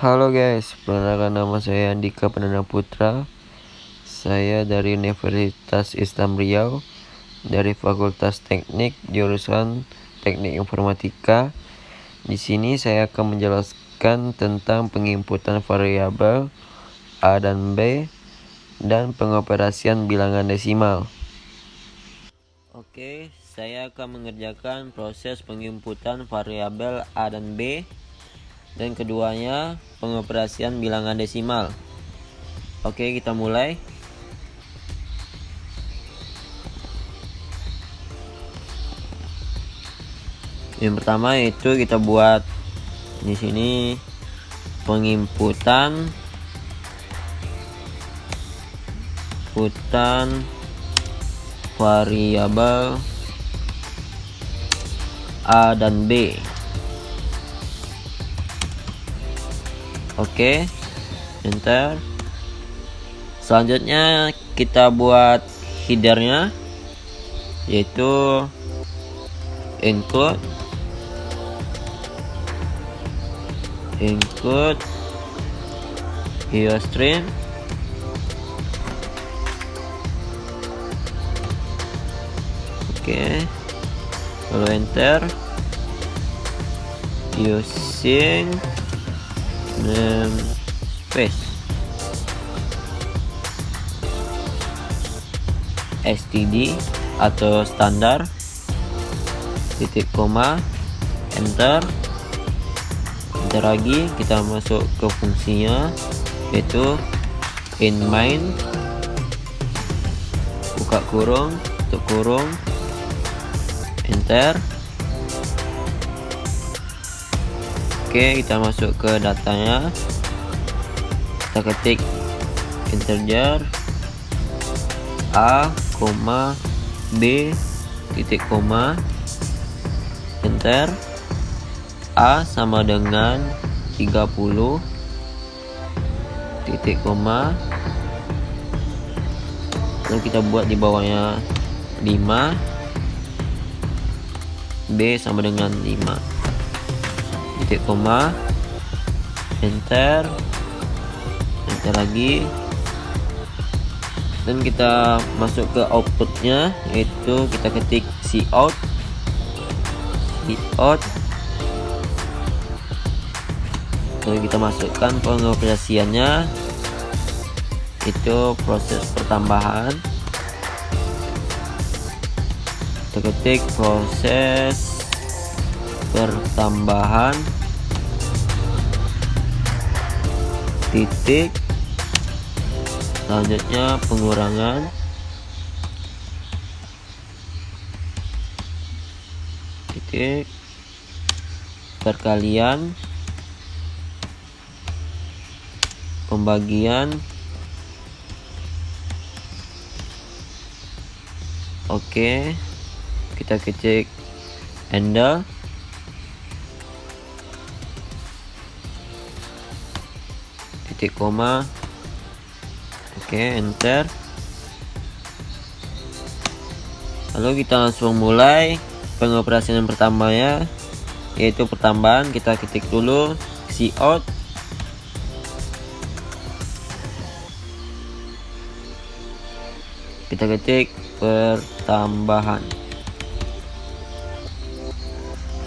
Halo guys, perkenalkan nama saya Andika Pranana Putra. Saya dari Universitas Islam Riau, dari Fakultas Teknik jurusan Teknik Informatika. Di sini saya akan menjelaskan tentang penginputan variabel A dan B dan pengoperasian bilangan desimal. Oke, saya akan mengerjakan proses penginputan variabel A dan B dan keduanya pengoperasian bilangan desimal. Oke, kita mulai. Yang pertama itu kita buat di sini penginputan variabel A dan B. Oke, enter. Selanjutnya kita buat headernya, yaitu include IOStream. Oke, lalu enter. Using namespace std atau standar, titik koma, enter. Enter lagi, kita masuk ke fungsinya, yaitu in main, buka kurung, tutup kurung, enter. Oke, kita masuk ke datanya, kita ketik integer A, B, titik koma, enter. A sama dengan 30, titik koma, lalu kita buat di bawahnya 5, B sama dengan 5, titik koma, enter. Enter lagi, dan kita masuk ke outputnya, yaitu kita ketik cout, lalu kita masukkan pengoperasiannya, itu proses pertambahan. Kita ketik proses pertambahan titik, selanjutnya pengurangan, titik, perkalian, pembagian. Oke, kita ketik enter. Titik koma. Oke, enter. Lalu kita langsung mulai pengoperasian yang pertamanya, yaitu pertambahan. Kita ketik dulu cout, kita ketik pertambahan,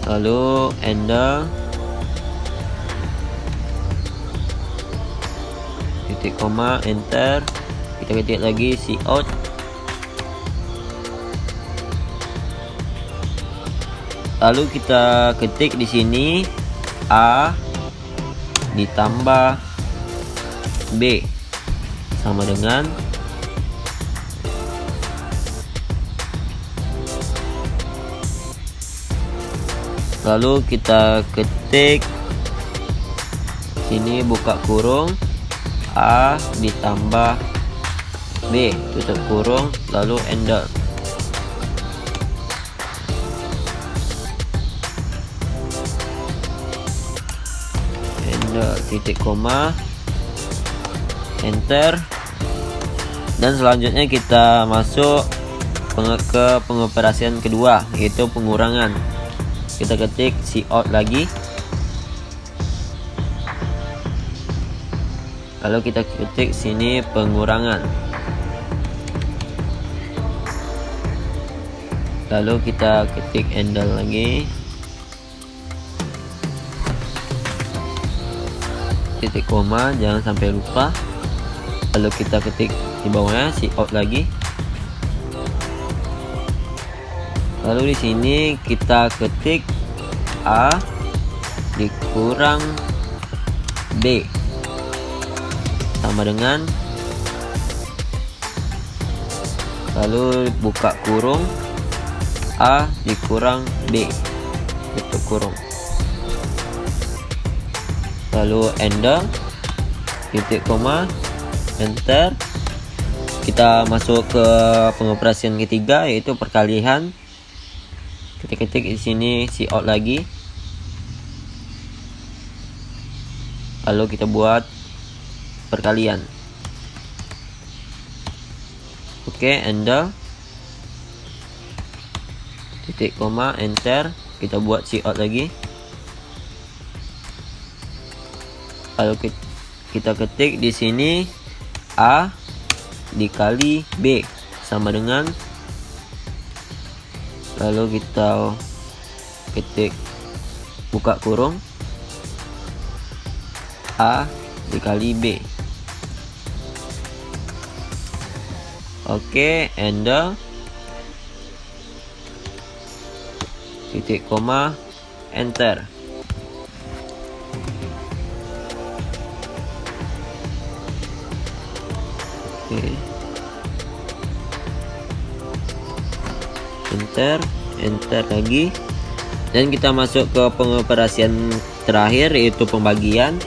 lalu enter, titik koma, enter. Kita ketik lagi cout, lalu kita ketik di sini A ditambah B sama dengan lalu kita ketik sini, buka kurung, A ditambah B, tutup kurung, lalu enter. Enter, titik koma, enter. Dan selanjutnya kita masuk ke pengoperasian kedua, yaitu pengurangan. Kita ketik cout lagi, Lalu kita ketik sini pengurangan. Lalu kita ketik enter lagi. Titik koma, jangan sampai lupa. Lalu kita ketik di bawahnya cout lagi. Lalu di sini kita ketik A dikurang B sama dengan, lalu buka kurung, A dikurang B tutup kurung, lalu enter, titik koma, enter. Kita masuk ke pengoperasian ketiga, yaitu perkalian. Kita ketik di sini cout lagi, lalu kita buat perkalian. Oke, enter, titik koma, enter. Kita buat cout lagi, lalu kita ketik di sini A dikali B sama dengan, lalu kita ketik buka kurung, A dikali B. Oke, enter, titik koma, enter. Oke, enter lagi, dan kita masuk ke pengoperasian terakhir, yaitu pembagian.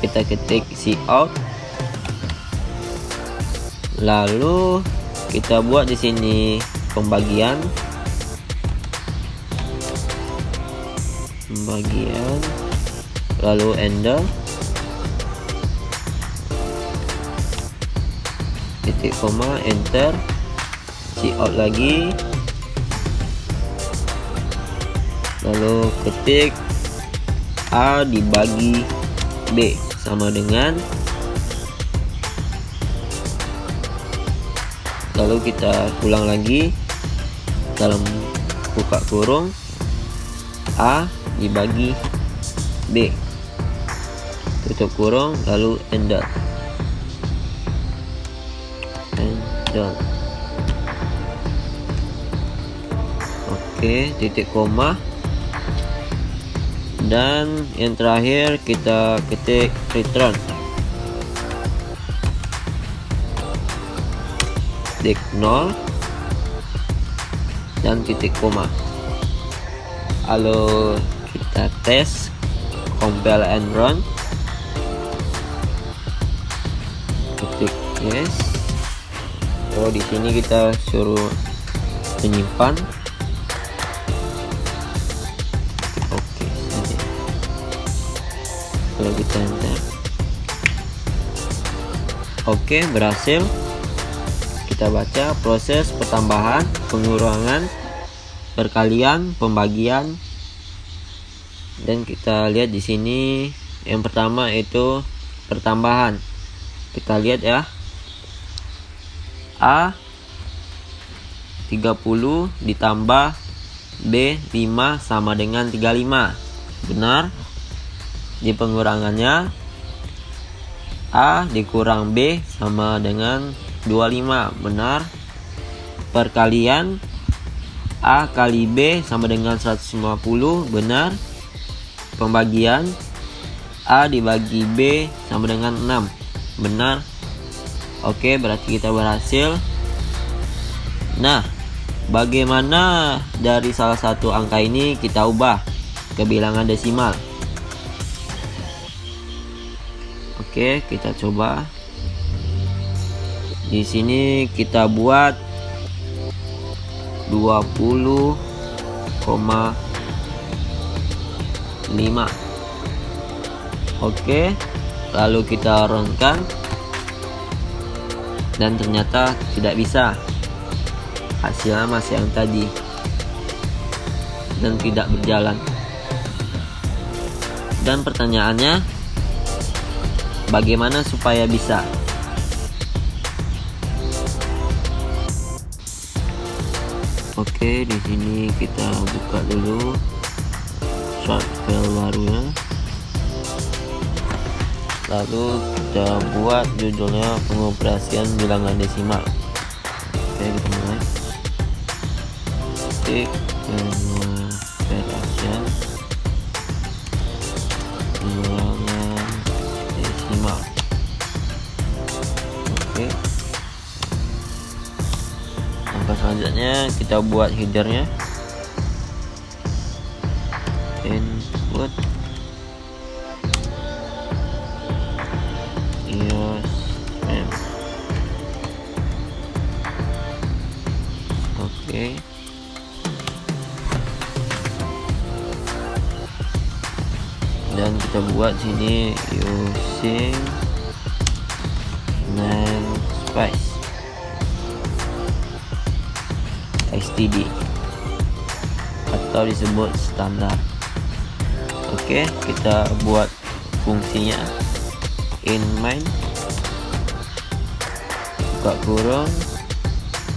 Kita ketik cout, lalu kita buat di sini pembagian, lalu enter, titik koma, enter, cout lagi, lalu ketik A dibagi B sama dengan, lalu kita ulang lagi dalam buka kurung, A dibagi B tutup kurung, lalu enter. Oke, titik koma, dan yang terakhir kita ketik return, titik 0 dan titik koma. Lalu kita tes, compile and run, ketik yes. Oh, di sini kita suruh menyimpan. Oke, saja. Kalau kita enter, oke, berhasil. Kita baca proses pertambahan, pengurangan, perkalian, pembagian, dan kita lihat di sini yang pertama itu pertambahan. Kita lihat ya, A 30 ditambah B 5 sama dengan 35. Benar. Di pengurangannya A dikurang B sama dengan 25. Benar. Perkalian A kali B sama dengan 150. Benar. Pembagian A dibagi B sama dengan 6. Benar. Oke, berarti kita berhasil. Nah, bagaimana dari salah satu angka ini kita ubah ke bilangan desimal? Oke, kita coba. Di sini kita buat 20,5. Oke, lalu kita runkan, dan ternyata tidak bisa. Hasilnya masih yang tadi dan tidak berjalan. Dan pertanyaannya, bagaimana supaya bisa. Oke, di sini kita buka dulu short file barunya. Lalu kita buat judulnya pengoperasian bilangan desimal. Oke, kita mulai. Ketik pengoperasian bilangan desimal. Oke. Langkah selanjutnya kita buat headernya. Input IOSM. Oke. Dan kita buat sini using namespace std atau disebut standar. Oke, kita buat fungsinya in main, buka kurung,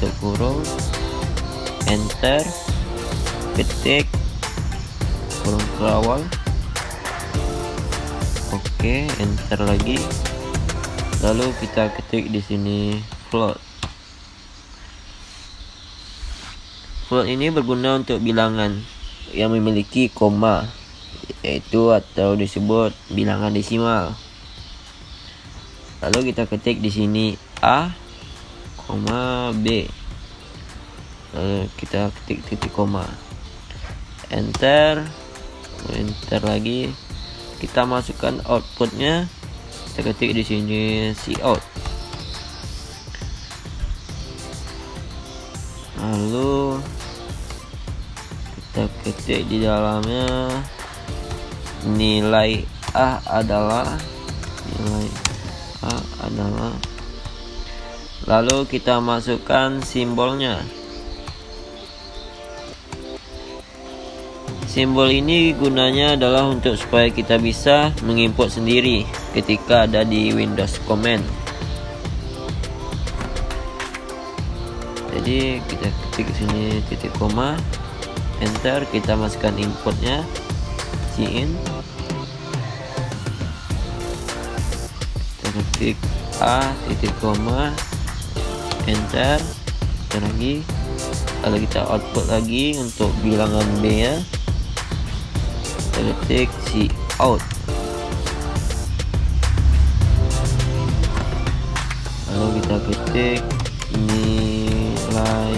tutup kurung, enter, ketik kurung awal. Oke, enter lagi. Lalu kita ketik di sini float. Float ini berguna untuk bilangan yang memiliki koma, yaitu atau disebut bilangan desimal. Lalu kita ketik di sini A, B. Lalu kita ketik titik koma. Enter, enter lagi. Kita masukkan outputnya. Kita ketik di sini cout. Lalu kita ketik di dalamnya nilai A adalah lalu kita masukkan simbolnya. Simbol ini gunanya adalah untuk supaya kita bisa menginput sendiri ketika ada di Windows Command. Jadi kita ketik sini titik koma, enter, kita masukkan inputnya cin, kita ketik A titik koma, enter, lagi, lalu kita output lagi untuk bilangan B nya. Kita ketik cout, lalu kita ketik nilai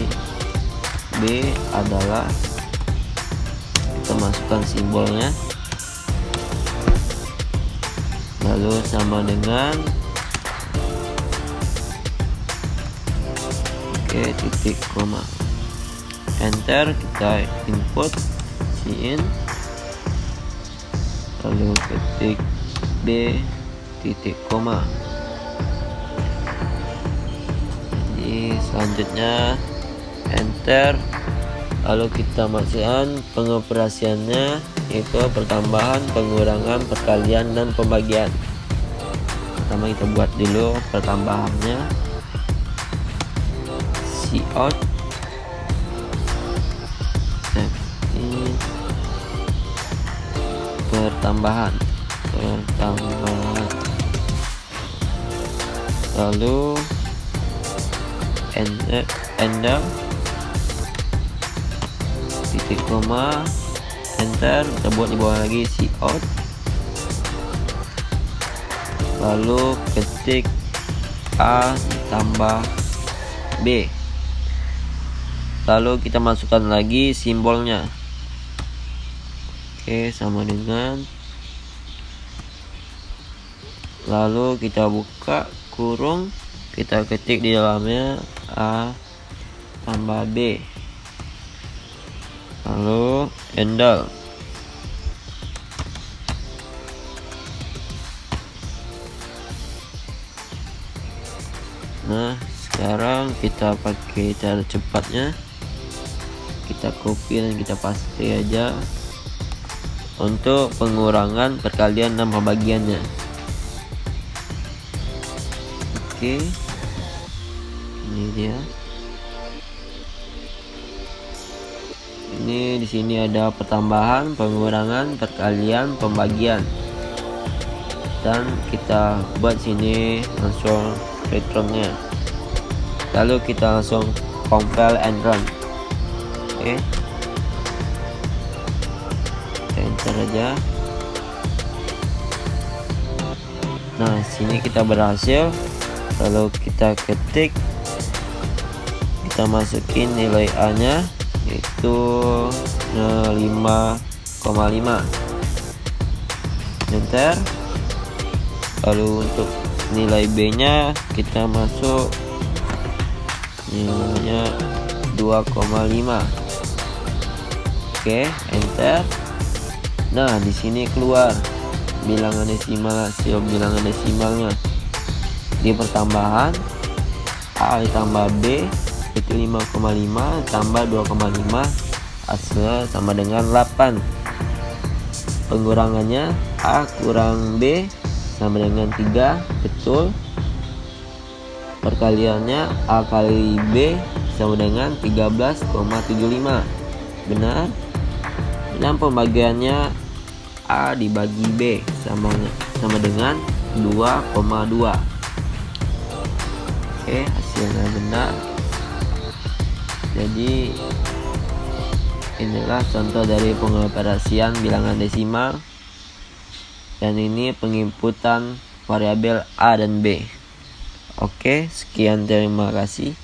B adalah, kita masukkan simbolnya, lalu sama dengan titik koma, enter, kita input cin, lalu ketik B titik koma. Jadi selanjutnya enter, lalu kita masukkan pengoperasiannya, yaitu pertambahan, pengurangan, perkalian, dan pembagian. Pertama kita buat dulu pertambahannya, cout, pertambahan, lalu ender, titik koma, enter, kita buat di bawah lagi cout, lalu ketik A tambah B, lalu kita masukkan lagi simbolnya. Oke, sama dengan, lalu kita buka kurung, kita ketik di dalamnya A tambah B, lalu enter. Nah, sekarang kita pakai cara cepatnya, kita copy dan kita paste aja untuk pengurangan, perkalian, dan pembagiannya. Oke, ini dia. Ini di sini ada pertambahan, pengurangan, perkalian, pembagian. Dan kita buat sini langsung returnnya. Lalu kita langsung compile and run. Oke. Kita enter aja. Nah, sini kita berhasil. Kalau kita ketik, kita masukin nilai A nya yaitu 5,5. Enter. Lalu untuk nilai B nya kita masuk nilainya 2,5. Oke, enter. Nah, di sini keluar bilangan desimal, hasil bilangan desimalnya. Di pertambahan A ditambah B itu 5,5 tambah 2,5 hasilnya sama dengan 8. Pengurangannya A kurang B sama dengan 3, betul. Perkaliannya A kali B sama dengan 13,75, benar. Dan pembagiannya A dibagi B sama dengan 2,2. Oke, hasilnya benar. Jadi inilah contoh dari pengoperasian bilangan desimal, dan ini penginputan variabel A dan B. Oke, sekian, terima kasih.